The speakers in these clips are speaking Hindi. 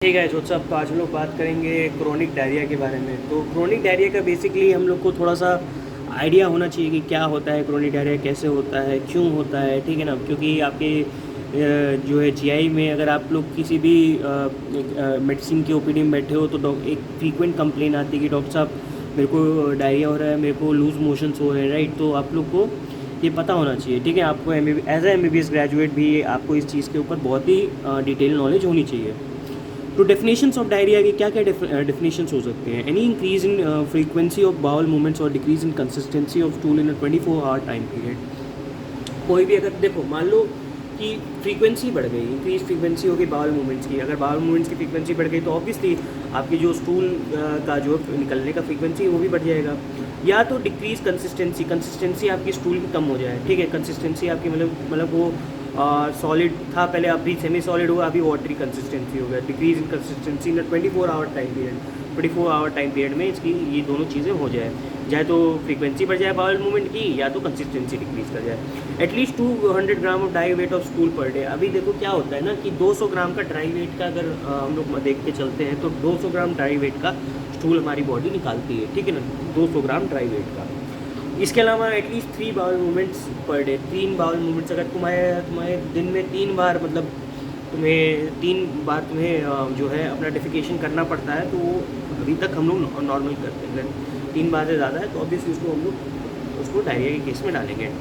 ठीक है सोच साहब, तो आज हम लोग बात करेंगे क्रोनिक डायरिया के बारे में। तो क्रोनिक डायरिया का बेसिकली हम लोग को थोड़ा सा आइडिया होना चाहिए कि क्या होता है क्रोनिक डायरिया, कैसे होता है, क्यों होता है, ठीक है ना। क्योंकि आपके जो है जीआई में अगर आप लोग किसी भी मेडिसिन की ओपीडी में बैठे हो तो एक फ्रीक्वेंट कंप्लेन आती है कि डॉक्टर साहब मेरे को डायरिया हो रहा है, मेरे को लूज़ मोशंस हो रहे हैं, राइट। तो आप लोग को ये पता होना चाहिए, ठीक है। आपको एज ए MBBS ग्रेजुएट भी आपको इस चीज़ के ऊपर बहुत ही डिटेल नॉलेज होनी चाहिए। तो डेफिनेशंस ऑफ डायरिया के क्या क्या डेफिनेशंस हो सकते हैं? Any increase in frequency of bowel movements और decrease in consistency of stool in 24 hour time period. कोई भी अगर देखो, मान लो कि फ्रीक्वेंसी बढ़ गई, इंक्रीज फ्रीक्वेंसी होगी बाउल मूवमेंट्स की। अगर बाउल मूवमेंट्स की फ्रीक्वेंसी बढ़ गई तो ऑब्वियसली आपकी जो स्टूल का जो निकलने का फ्रीक्वेंसी वो भी बढ़ जाएगा। या तो डिक्रीज कंसिस्टेंसी, कंसिस्टेंसी आपकी स्टूल की कम हो जाए, ठीक है। कंसिस्टेंसी आपकी मतलब वो सॉलिड था पहले, अभी सेमी सॉलिड हुआ, अभी वाटरी कंसिस्टेंसी हो गया। Decrease in consistency in 24 hour time period, 24 hour time period में इसकी ये दोनों चीज़ें हो जाए, चाहे तो फ्रीक्वेंसी बढ़ जाए बाउल मूवमेंट की या तो कंसिस्टेंसी डिक्रीज कर जाए। At least 200 gram of dry weight of stool per day. अभी देखो क्या होता है ना कि 200 ग्राम का ड्राई वेट का अगर हम लोग देख के चलते हैं तो 200 ग्राम ड्राई वेट का स्टूल हमारी बॉडी निकालती है, ठीक है ना, 200 ग्राम ड्राई वेट का। इसके अलावा at least 3 bowel movements per day, 3 bowel movements अगर तुम्हारे दिन में 3 बार, मतलब तुम्हें 3 बार तुम्हें जो है अपना डेफिकेशन करना पड़ता है, तो वो अभी तक हम लोग नॉर्मल करते हैं। अगर 3 बार से ज़्यादा है तो ऑब्वियसली उसको हम लोग उसको डायरिया के केस में डालेंगे।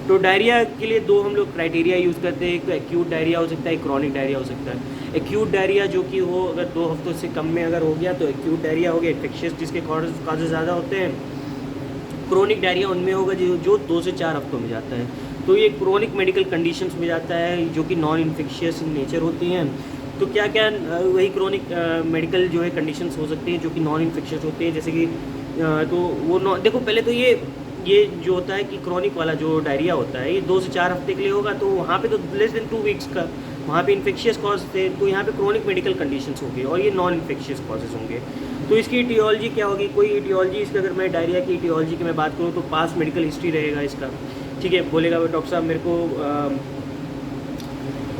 तो डायरिया के लिए दो हम लोग क्राइटेरिया यूज़ करते हैं। एक तो एक्यूट डायरिया हो सकता है, एक क्रॉनिक डायरिया हो सकता है। एक्यूट डायरिया जो कि हो अगर 2 हफ्तों से कम में अगर हो गया तो एक्यूट डायरिया हो गया, इन्फेक्शियस जिसके काजेज ज़्यादा होते हैं। क्रोनिक डायरिया उनमें होगा जो 2 से 4 हफ्तों में जाता है। तो ये क्रोनिक मेडिकल कंडीशंस में जाता है जो कि नॉन इन्फेक्शियस इन नेचर होती हैं। तो क्या क्या वही क्रोनिक मेडिकल जो है कंडीशंस हो सकती हैं जो कि नॉन इन्फेक्शियस होती हैं, जैसे कि तो वो देखो पहले तो ये जो होता है कि क्रोनिक वाला जो डायरिया होता है ये 2 से 4 हफ्ते के लिए होगा, तो वहाँ पे तो लेस देन 2 वीक्स का वहाँ पे इन्फेक्शियस कॉज थे, तो यहाँ पे क्रोनिक मेडिकल कंडीशंस होंगे और ये नॉन इन्फेक्शियस कॉजेज होंगे। तो इसकी इटियोलॉजी क्या होगी? कोई इटियोलॉजी इसका, अगर मैं डायरिया की इटियोलॉजी की मैं बात करूँ तो पास मेडिकल हिस्ट्री रहेगा इसका, ठीक है। बोलेगा डॉक्टर साहब मेरे को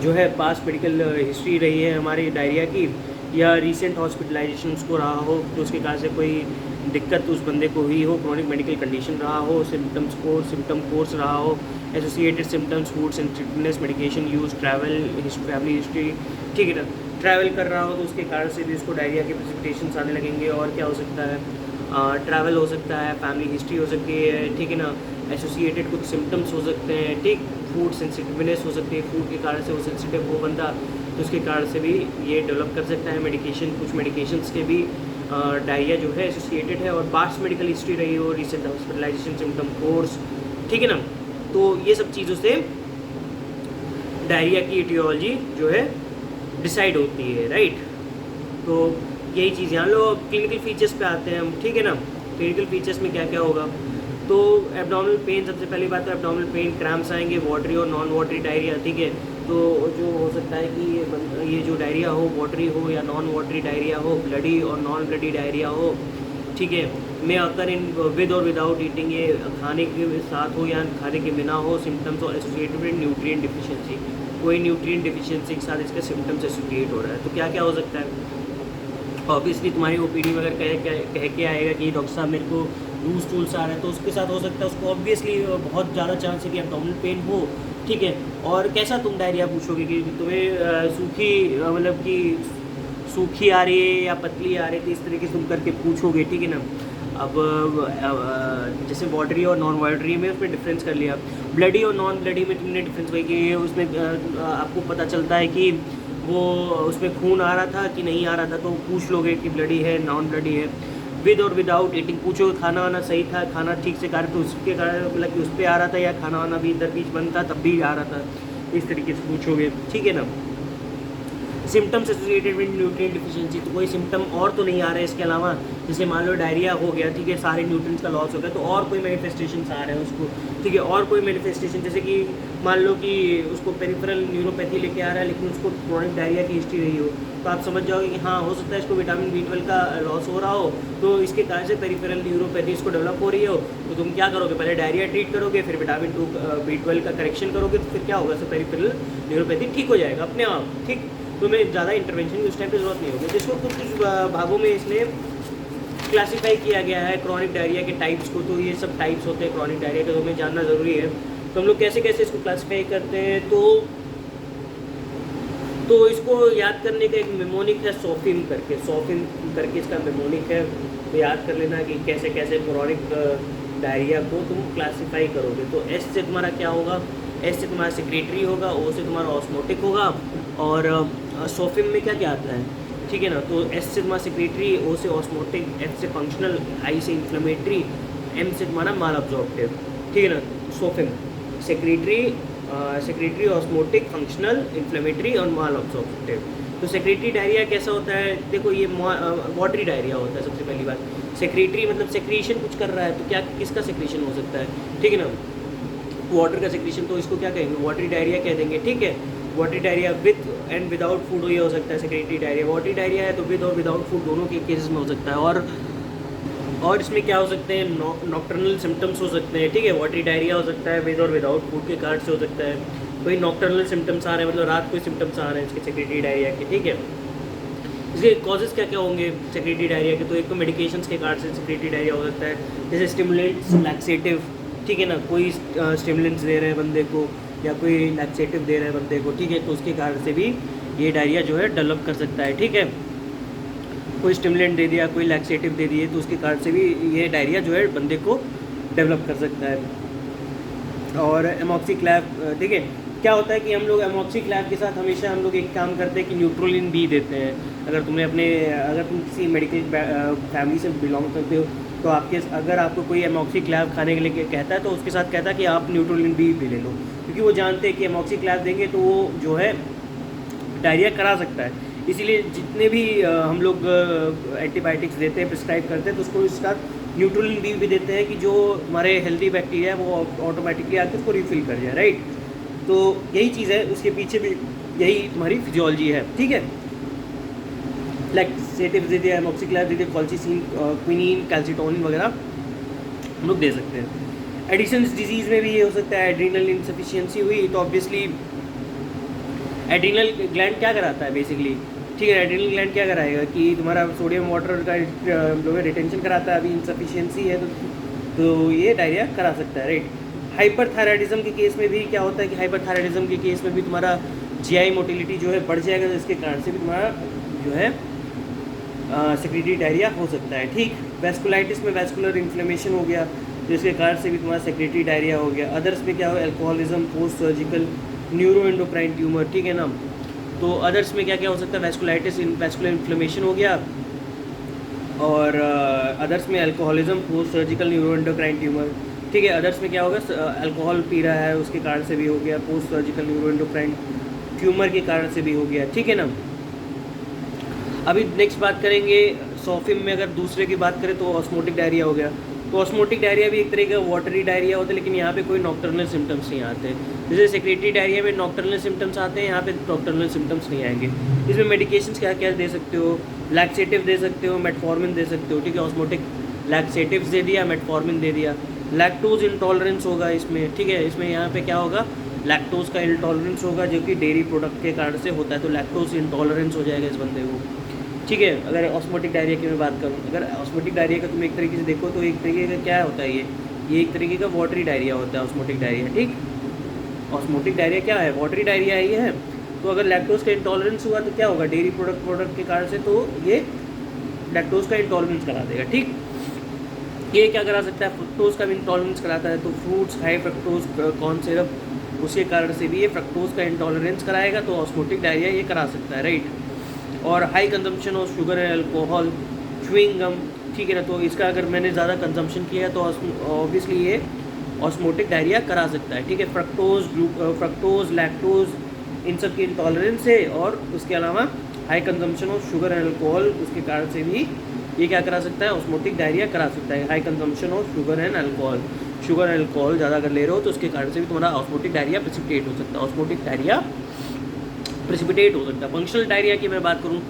जो है पास मेडिकल हिस्ट्री रही है हमारी डायरिया की, या रीसेंट हॉस्पिटलाइजेशन उसको रहा हो, तो उसके कारण से कोई दिक्कत उस बंदे को हुई हो, क्रोनिक मेडिकल कंडीशन रहा हो, सिम्टम कोर्स रहा हो, associated symptoms, foods and fitness, medication use, family history, ठीक है ना। ट्रैवल कर रहा हो तो उसके कारण से भी उसको डायरिया के प्रेसिपिटेशंस आने लगेंगे। और क्या हो सकता है? ट्रैवल हो सकता है, फैमिली हिस्ट्री हो सकती है, ठीक है ना। एसोसिएटेड कुछ सिम्टम्स हो सकते हैं, ठीक। फूड सेंसिटिवनेस हो सकती है, फूड के कारण से वो सेंसिटिव हो बंदा, तो उसके कारण से भी ये डेवलप कर सकता है। मेडिकेशन, कुछ मेडिकेशंस के भी डायरिया जो है एसोसिएटेड है। और पास्ट मेडिकल हिस्ट्री रही हो, रिसेंट हॉस्पिटलाइजेशन, सिम्टम कोर्स, ठीक है ना। तो ये सब चीज़ों से डायरिया की इटियोलॉजी जो है डिसाइड होती है, राइट। तो यही चीज़ यहाँ लो क्लिनिकल फीचर्स पे आते हैं हम, ठीक है ना। क्लिनिकल फीचर्स में क्या क्या होगा? तो एब्डोमिनल पेन, सबसे पहली बात तो एब्डोमिनल पेन, क्रैम्प्स आएंगे, वाटरी और नॉन वाटरी डायरिया, ठीक है। तो जो हो सकता है कि ये जो डायरिया हो वाटरी हो या नॉन वाटरी डायरिया हो, ब्लडी और नॉन ब्लडी डायरिया हो, ठीक है। में अकर इन विद और विदाउट ईटिंग, ये खाने के साथ हो या खाने के बिना हो। सिम्टम्स और एसोसिएटेड विद न्यूट्रिएंट डिफिशिएंसी, कोई न्यूट्रिएंट डिफिशिएंसी के साथ इसका सिम्टम्स एसोसिएट हो रहा है। तो क्या क्या हो सकता है? ऑब्वियसली तुम्हारी ओपीडी में अगर कह के आएगा कि डॉक्टर साहब मेरे को लूज टूल्स आ रहे हैं, तो उसके साथ हो सकता है उसको ऑब्वियसली बहुत ज़्यादा चांस है कि एब्डोमिनल पेन हो, ठीक है। और कैसा तुम डायरिया पूछोगे कि तुम्हें सूखी मतलब कि सूखी आ रही है या पतली आ रही है, तो इस तरीके से तुम करके पूछोगे, ठीक है ना। अब जैसे वाटरी और नॉन वाटरी में उसमें डिफरेंस कर लिया। ब्लडी और नॉन ब्लडी में तुमने डिफरेंस वही कि उसमें आपको पता चलता है कि वो उसमें खून आ रहा था कि नहीं आ रहा था, तो पूछ लोगे कि ब्लडी है नॉन ब्लडी है। विद और विदाउट ईटिंग पूछोगे, खाना वाना सही था, खाना ठीक से खा रहे तो उसके कारण मतलब कि उस पर आ रहा था, या खाना वाना भी इधर बीच बंद था तब भी आ रहा था, इस तरीके से पूछोगे, ठीक है ना। Symptoms associated with nutrient deficiency, तो कोई सिम्टम और तो नहीं आ रहा है इसके अलावा? जैसे मान लो डायरिया हो गया, ठीक है, सारे न्यूट्रिएंट्स का लॉस हो गया, तो और कोई मैनिफेस्टेशंस आ रहे हैं उसको, ठीक है। और कोई मैनिफेस्टेशन जैसे कि मान लो कि उसको पेरिफेरल न्यूरोपैथी लेके आ रहा है लेकिन उसको क्रोनिक डायरिया की हिस्ट्री रही हो, तो आप समझ जाओगे कि हाँ हो सकता है इसको विटामिन B12 का लॉस हो रहा हो, तो इसके कारण से पेरिफेरल न्यूरोपैथी इसको डेवलप हो रही हो। तो तुम क्या करोगे? पहले डायरिया ट्रीट करोगे, फिर विटामिन B12 का करेक्शन करोगे, तो फिर क्या होगा? पेरिफेरल न्यूरोपैथी ठीक हो जाएगा अपने आप, ठीक। तो मैं ज़्यादा इंटरवेंशन की उस टाइम पे ज़रूरत नहीं होगी। जिसको कुछ कुछ भागों में इसने क्लासीफाई किया गया है क्रॉनिक डायरिया के टाइप्स को, तो ये सब टाइप्स होते हैं क्रॉनिक डायरिया के, तो हमें जानना ज़रूरी है। तो हम लोग कैसे कैसे इसको क्लासीफाई करते हैं, तो इसको याद करने का एक मेमोनिक है सोफिम करके इसका मेमोनिक है। तो याद कर लेना कि कैसे कैसे क्रॉनिक डायरिया को तुम क्लासीफाई करोगे। तो एस से तुम्हारा क्या होगा, एस से तुम्हारा सेक्रेटरी होगा, ओ से तुम्हारा ऑस्मोटिक होगा, और सोफिम में क्या क्या आता है, ठीक है ना। तो एस से तुम्हारा सेक्रेटरी, ओ से ऑस्मोटिक, एफ से फंक्शनल, आई से इन्फ्लेमेटरी, एम से तुम्हारा माल अब्जॉर्प्टिव, ठीक है ना। सोफिम सेक्रेटरी, ऑस्मोटिक, फंक्शनल, इन्फ्लेमेटरी और माल अब्जॉर्प्टिव। तो सेक्रेटरी डायरिया कैसा होता है, देखो ये वाटरी डायरिया होता है। सबसे पहली बात, सेक्रेटरी मतलब सेक्रीशन कुछ कर रहा है, तो क्या किसका सेक्रीशन हो सकता है, ठीक है ना, वाटर का सेक्रीशन, तो इसको क्या कहेंगे, वाटरी डायरिया कह देंगे, ठीक है। Watery diarrhoea with and without food ये हो सकता है सेक्रेटरी डायरिया। वाटरी डायरिया है तो विद और विदाउट फूड दोनों के केसेस में हो सकता है। और इसमें क्या हो सकते हैं, नॉक्टर्नल सिम्टम्स हो सकते हैं, ठीक है। वाटरी डायरिया हो सकता है विद और विदाउट फूड के कारण से हो सकता है। कोई नॉक्टर्नल सिम्टम्स आ रहे हैं, मतलब रात को सिम्टम्स आ रहे हैं इसके सेक्रेटरी डायरिया के, ठीक है। इसके कॉजेज़ क्या क्या होंगे सेक्रेटरी डायरिया के, तो एक तो मेडिकेशंस के कारण से सेक्रेटरी डायरिया हो सकता है, जैसे स्टिमुलेंट्स, लैक्सेटिव, ठीक है ना। कोई स्टिमुलेंट्स दे रहे हैं बंदे को या कोई लैक्सेटिव दे रहे हैं बंदे को, ठीक है, तो उसके कारण से भी ये डायरिया जो है डेवलप कर सकता है, ठीक है। कोई स्टिमुलेंट दे दिया, कोई लैक्सेटिव दे दिए, तो उसके कारण से भी ये डायरिया जो है बंदे को डेवलप कर सकता है। और एमॉक्सीक्लैव, ठीक है, क्या होता है कि हम लोग एमॉक्सीक्लैव के साथ हमेशा हम लोग एक काम करते हैं कि न्यूट्रोलिन बी देते हैं। अगर तुम किसी मेडिकल फैमिली से बिलोंग करते हो, तो अगर आपको कोई एमॉक्सीक्लैव खाने के लिए कहता है, तो उसके साथ कहता है कि आप न्यूट्रोलिन बी भी ले लो, क्योंकि वो जानते हैं कि एमॉक्सीक्लैव देंगे तो वो जो है डायरिया करा सकता है। इसीलिए जितने भी हम लोग एंटीबायोटिक्स देते हैं, प्रिस्क्राइब करते हैं, तो उसको इसका न्यूट्रोलिन बी भी देते हैं कि जो हमारे हेल्दी बैक्टीरिया है वो ऑटोमेटिकली आकर उसको रिफिल कर जाए, राइट। तो यही चीज़ है, उसके पीछे भी यही हमारी फिजियोलॉजी है, ठीक है। लैक्सेटिव दे दिया, एमॉक्सीक्लैव दे दिया, कॉल्चिसिन, क्विनीन, कैल्सिटोनिन वगैरह हम लोग दे सकते हैं। एडिसन्स डिजीज़ में भी ये हो सकता है, एड्रीनल इनसफिशिएंसी हुई तो ऑब्वियसली एड्रीनल ग्लैंड क्या कराता है बेसिकली, ठीक है। एड्रीनल ग्लैंड क्या कराएगा कि तुम्हारा सोडियम वाटर का जो है रिटेंशन कराता है, अभी इनसफिशिएंसी है तो ये डायरिया करा सकता है, राइट। हाइपरथायराइडिज्म के केस में भी क्या होता है कि हाइपरथायराइडिज्म के केस में भी तुम्हारा जीआई मोटिलिटी जो है बढ़ जाएगा, जिसके कारण से भी तुम्हारा जो है सेक्रेटरी डायरिया हो सकता है, ठीक। वैस्कुलाइटिस में वैस्कुलर इन्फ्लेमेशन हो गया, जिसके कारण से भी तुम्हारा सेक्रेटरी डायरिया हो गया। अदर्स में क्या हो, alcoholism, post surgical neuroendocrine tumour, ठीक है ना। तो अदर्स में क्या क्या हो सकता है, वैस्कुलाइटिस, वैस्कुलर इन्फ्लेमेशन हो गया, और अदर्स में alcoholism, post surgical neuroendocrine tumour, ठीक है। अदर्स में क्या होगा, अल्कोहल पी रहा है उसके कारण से भी हो गया, पोस्ट सर्जिकल न्यूरोएंडोक्राइन ट्यूमर के कारण से भी हो गया, ठीक है ना। अभी नेक्स्ट बात करेंगे सोफिम में, अगर दूसरे की बात करें तो ऑस्मोटिक डायरिया हो गया। तो ऑस्मोटिक डायरिया भी एक तरह का वाटरी डायरिया होता है, लेकिन यहाँ पे कोई नॉक्टर्नल सिम्टम्स नहीं आते। जैसे सेक्रेटरी डायरिया में नॉक्टर्नल सिम्टम्स आते हैं, यहाँ पे नॉक्टर्नल सिम्टम्स नहीं आएंगे। इसमें मेडिकेशंस क्या क्या दे सकते हो, लैक्सेटिव दे सकते हो, मेटफॉर्मिन दे सकते हो, ठीक है। ऑस्मोटिक लैक्सेटिव्स दे दिया, मेटफॉर्मिन दे दिया। लैक्टोज इंटॉलरेंस होगा इसमें, ठीक है। इसमें यहाँ पे क्या होगा, लैक्टोज का इंटॉलरेंस होगा, जो कि डेयरी प्रोडक्ट के कारण से होता है, तो लैक्टोज इंटॉलरेंस हो जाएगा इस बंदे को, ठीक है। अगर ऑस्मोटिक डायरिया की मैं बात करूँ, अगर ऑस्मोटिक डायरिया का तुम एक तरीके से देखो तो एक तरीके का क्या होता है, ये एक तरीके का वाटरी डायरिया होता है ऑस्मोटिक डायरिया, ठीक। ऑस्मोटिक डायरिया क्या है, वाटरी डायरिया ये है। तो अगर लैक्टोज का इंटॉलरेंस हुआ तो क्या होगा, डेयरी प्रोडक्ट के कारण से, तो ये लैक्टोज का इंटॉलरेंस करा देगा, ठीक। ये क्या करा सकता है, फ्रक्टोज का भी इंटॉलरेंस कराता है, तो fruits, high fructose corn syrup, उसके कारण से भी ये फ्रक्टोज का इंटॉलरेंस कराएगा, तो ऑस्मोटिक डायरिया ये करा सकता है, राइट। और high consumption of sugar and alcohol, chewing gum, ठीक है ना। तो इसका अगर मैंने ज़्यादा कंजम्पशन किया तो ऑब्वियसली ये ऑस्मोटिक डायरिया करा सकता है, ठीक है। फ्रक्टोज, लैक्टोज, इन सब की इंटॉलरेंस है, और उसके अलावा high consumption of sugar and alcohol, उसके कारण से भी ये क्या करा सकता है, ऑस्मोटिक डायरिया करा सकता है। High consumption of sugar and alcohol, sugar and alcohol ज़्यादा अगर ले रहे हो तो उसके कारण से भी तुम्हारा ऑस्मोटिक डायरिया प्रेसिपिटेट हो सकता है, ऑस्मोटिक डायरिया प्रेसिपिटेट हो सकता है। फंक्शनल डायरिया की मैं बात करूँ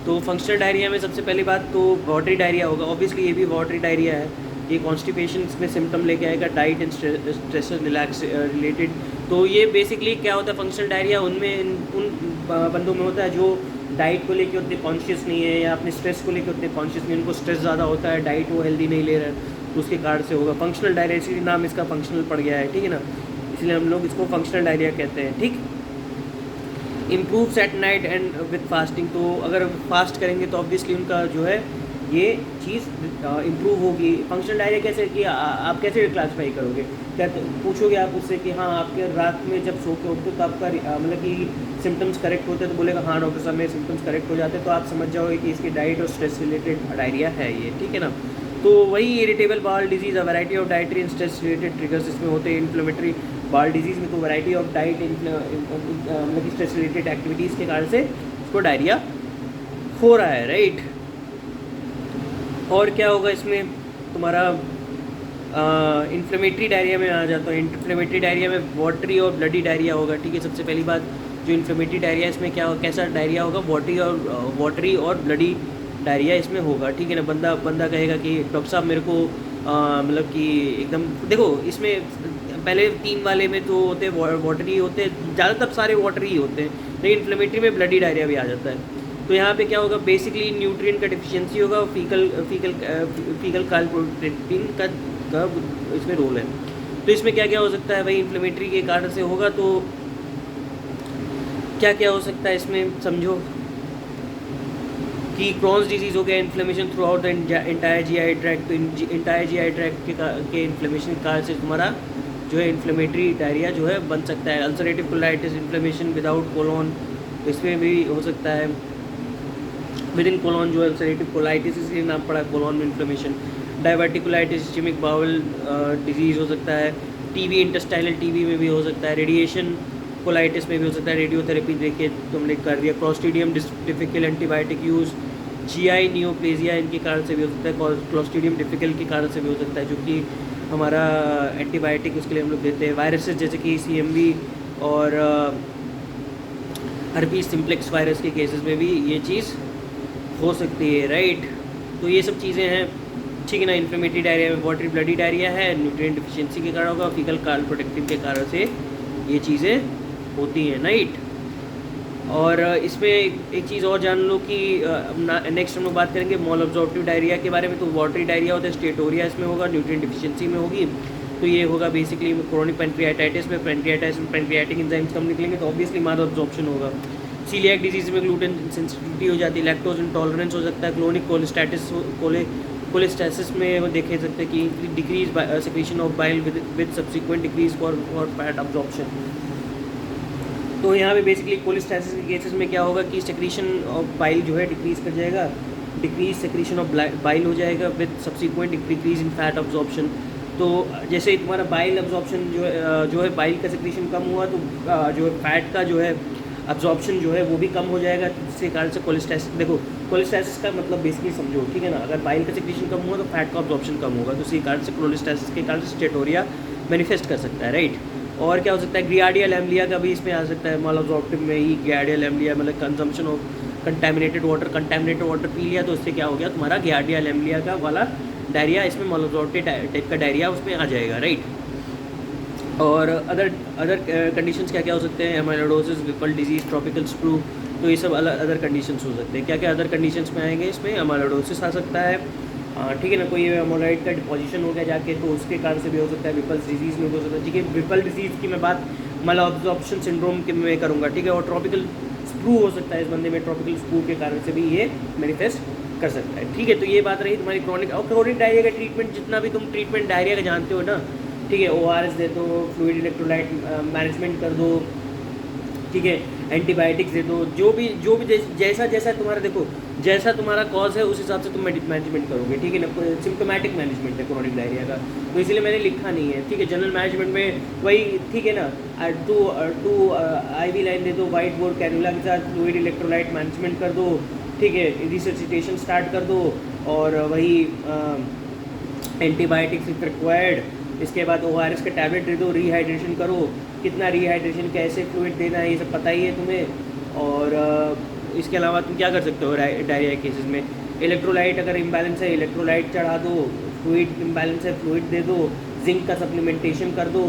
तो फंक्शनल डायरिया में सबसे पहली बात तो वाटरी डायरिया होगा, ऑब्वियसली ये भी वाटरी डायरिया है। ये कॉन्स्टिपेशन में सिम्टम लेके आएगा, diet and stress relax related. तो ये बेसिकली क्या होता है फंक्शनल डायरिया, उनमें उन बंदों में होता है जो डाइट को लेके उतने कॉन्शियस नहीं है या अपने स्ट्रेस को लेके उतने कॉन्शियस नहीं, उनको स्ट्रेस ज़्यादा होता है, डाइट वो हेल्दी नहीं ले रहे हैं, तो उसके कारण से होगा फंक्शनल डायरिया। इसीलिए नाम इसका फंक्शनल पड़ गया है, ठीक है ना, इसलिए हम लोग इसको फंक्शनल डायरिया कहते हैं। ठीक, improves at night and with fasting, तो अगर फास्ट करेंगे तो ऑब्वियसली उनका जो है ये चीज़ इम्प्रूव होगी। फंक्शनल डायरिया कैसे कि आप कैसे क्लासीफाई करोगे, क्या पूछोगे आप उससे कि हाँ आपके रात में जब सो के उठते तो आपका मतलब कि सिम्टम्स करेक्ट होते हैं, तो बोलेगा हाँ डॉक्टर साहब मेरे सिम्टम्स करेक्ट हो जाते हैं, तो आप समझ जाओगे कि इसकी डाइट और स्ट्रेस रिलेटेड डायरिया है ये, ठीक है ना। तो वही irritable bowel disease, a variety of dietary and stress related triggers इसमें होते हैं। इन्फ्लेमेटरी बाउल डिजीज़ में तो वैरायटी ऑफ डाइट मतलब कि स्ट्रेस रिलेटेड एक्टिविटीज़ के कारण से उसको डायरिया हो रहा है, राइट। और क्या होगा इसमें तुम्हारा इन्फ्लेमेटरी डायरिया में आ जाता है। इन्फ्लेमेटरी डायरिया में वाटरी और ब्लडी डायरिया होगा, ठीक है। सबसे पहली बात जो इन्फ्लेमेटरी डायरिया इसमें क्या कैसा डायरिया होगा, वाटरी और ब्लडी डायरिया इसमें होगा, ठीक है ना। बंदा कहेगा कि डॉक्टर साहब मेरे को मतलब कि एकदम देखो इसमें पहले 3 वाले में तो होते वाटरी होते हैं, ज़्यादातर सारे वाटरी ही होते हैं, लेकिन इन्फ्लेमेटरी में ब्लडी डायरिया भी आ जाता है। तो यहाँ पे क्या होगा, बेसिकली न्यूट्रिएंट का डिफिशियंसी होगा, फीकल कार्बोहाइड्रेट का इसमें रोल है। तो इसमें क्या क्या हो सकता है भाई, इन्फ्लेमेटरी के कारण से होगा तो क्या क्या हो सकता है इसमें समझो कि क्रॉन्स डिजीज़ हो गया, inflammation through out the entire GI tract, तो इंटायर जीआई ट्रैक्ट के इन्फ्लेमेशन के कारण से तुम्हारा जो है इन्फ्लेमेटरी डायरिया जो है बन सकता है। Ulcerative colitis, inflammation without colon, इसमें भी हो सकता है। विद इन कोलोन जो है अल्सरेटिव कोलाइटिस, इसलिए नाम पड़ा कोलोन में inflammation. Diverticulitis, ischaemic bowl disease हो सकता है। टीबी, इंटेस्टाइनल टीबी में भी हो सकता है। रेडिएशन कोलाइटिस में भी हो सकता है, रेडियोथेरेपी देखिए तुमने कर दिया। Clostridium difficile antibiotic use, GI neoplasia इनके कारण से भी हो सकता है। क्लॉस्ट्रीडियम डिफिकल के कारण से भी हो सकता है, जो कि हमारा एंटीबायोटिक उसके लिए हम लोग देते हैं। वायरसेस जैसे कि CMV और हर्पीस सिम्प्लेक्स वायरस के केसेस में भी ये चीज़ हो सकती है, राइट। तो ये सब चीज़ें हैं, ठीक है ना। इन्फ्लेमेटरी डायरिया में वाटरी ब्लडी डायरिया है, न्यूट्रिएंट डिफिशिएंसी के कारण होगा, फीकल कार्ब प्रोटेक्टिव के कारण से ये चीज़ें होती हैं, राइट। और इसमें एक चीज़ और जान लो कि नेक्स्ट हम लोग बात करेंगे मॉल अब्जॉर्प्टिव डायरिया के बारे में। तो वाटरी डायरिया होता है, स्टेटोरिया इसमें होगा, न्यूट्रिएंट डिफिशिएंसी में होगी। तो ये होगा बेसिकली क्रोनिक पैनक्रियाटाइटिस में, पैनक्रियाटिक एंजाइम्स कम निकलेंगे तो ऑब्वियसली माल अब्जॉर्प्शन होगा। सीलियाक डिजीज़ में ग्लूटेन सेंसिटिविटी हो जाती है, लैक्टोज इंटॉलरेंस हो सकता है। क्रोनिक कोलेस्टेसिस में वो देखे सकते हैं कि decrease secretion of bile with subsequent decrease for fat absorption. तो यहाँ पे बेसिकली कोलेस्टेसिस के केसेस में क्या होगा कि सेक्रेशन ऑफ बाइल जो है डिक्रीज कर जाएगा, डिक्रीज सेक्रेशन ऑफ बाइल हो जाएगा with subsequent decrease in fat absorption. तो जैसे तुम्हारा बाइल अब्जॉर्प्शन जो है बाइल का सेक्रेशन कम हुआ तो जो है फैट का जो है अब्जॉर्प्शन जो है वो भी कम हो जाएगा, जिसके कारण से कोलेस्टेसिस, देखो कोलेस्टेसिस का मतलब बेसिकली समझो, ठीक है ना। अगर बाइल का सेक्रेशन कम हुआ तो फैट का अब्जॉर्प्शन कम होगा, तो इसी कारण से कोलेस्टेसिस के कारण से स्टेटोरिया मैनिफेस्ट कर सकता है, राइट। और क्या हो सकता है, गियार्डिया लैम्ब्लिया का भी इसमें आ सकता है, माल अब्जॉर्प्टिव में ही गियार्डिया लैम्ब्लिया, मतलब consumption of contaminated water P लिया तो इससे क्या हो गया तुम्हारा गियार्डिया लैम्ब्लिया का वाला डायरिया, इसमें माल अब्जॉर्प्टिव टाइप का डायरिया उसमें आ जाएगा, राइट। और अदर कंडीशंस क्या क्या हो सकते हैं, amyloidosis, Vipul disease, tropical sprue, तो ये सब अदर कंडीशंस हो सकते हैं। क्या क्या अदर कंडीशंस में आएंगे, इसमें एमाइलोइडोसिस आ सकता है, ठीक है ना। कोई एमोलाइड का डिपोजिशन हो गया जाके तो उसके कारण से भी हो सकता है। विपल्स डिजीज़ में भी हो सकता है, ठीक है। विपल डिजीज़ की मैं बात माल अब्जॉर्प्शन सिंड्रोम के में करूँगा, ठीक है। और ट्रॉपिकल स्प्रू हो सकता है इस बंदे में, ट्रॉपिकल स्प्रू के कारण से भी ये मैनिफेस्ट कर सकता है, ठीक है। तो ये बात रही तुम्हारी क्रोनिक। और क्रोनिक डायरिया का ट्रीटमेंट, जितना भी तुम ट्रीटमेंट डायरिया का जानते हो ना, ठीक है, ORS दे दो, फ्लूइड इलेक्ट्रोलाइट मैनेजमेंट कर दो, ठीक है, एंटीबायोटिक्स दे दो, जो भी जैसा तुम्हारा, देखो जैसा तुम्हारा कॉज है उस हिसाब से तुम मैनेजमेंट करोगे, ठीक है ना। सिम्टोमेटिक मैनेजमेंट है क्रोनिक डायरिया का, तो इसलिए मैंने लिखा नहीं है, ठीक है। जनरल मैनेजमेंट में वही, ठीक है ना। टू IV लाइन दे दो, वाइट बोर्ड कैनुला के साथ फ्लूइड इलेक्ट्रोलाइट मैनेजमेंट कर दो, ठीक है, रिसर्सिटेशन स्टार्ट कर दो, और वही एंटीबायोटिक्स इफ रिक्वायर्ड। इसके बाद ORS का टैबलेट दे दो, रिहाइड्रेशन करो, कितना रिहाइड्रेशन, कैसे फ्लूइड देना है, ये सब पता ही है तुम्हें। और इसके अलावा तुम क्या कर सकते हो डायरिया केसेस में, इलेक्ट्रोलाइट अगर इम्बैलेंस है इलेक्ट्रोलाइट चढ़ा दो, फ्लूइड इम्बैलेंस है फ्लूइड दे दो, जिंक का सप्लीमेंटेशन कर दो,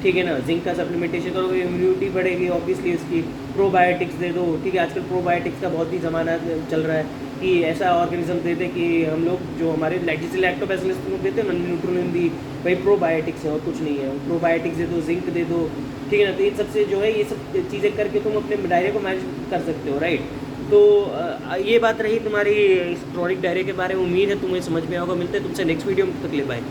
ठीक है ना। जिंक का सप्लीमेंटेशन करोगे इम्यूनिटी बढ़ेगी ऑब्वियसली उसकी, प्रोबायोटिक्स दे दो, ठीक है। आजकल प्रोबायोटिक्स का बहुत ही ज़माना चल रहा है कि ऐसा ऑर्गेनिज्म दे दे कि हम लोग जो हमारे जैसे लैक्टोबैसिलस तुम देते हो ना, न्यूट्रोलिन दी, भाई प्रोबायोटिक्स है और कुछ नहीं है। प्रोबायोटिक्स दे दो, जिंक दे दो, ठीक है ना। तो इन सबसे जो है ये सब चीज़ें करके तुम अपने डायरिया को मैनेज कर सकते हो, राइट। तो ये बात रही तुम्हारी इस क्रॉनिक डायरिया के बारे में। उम्मीद है तुम्हें समझ में आएगा। मिलते हैं तुमसे नेक्स्ट वीडियो में, तक ले बाय।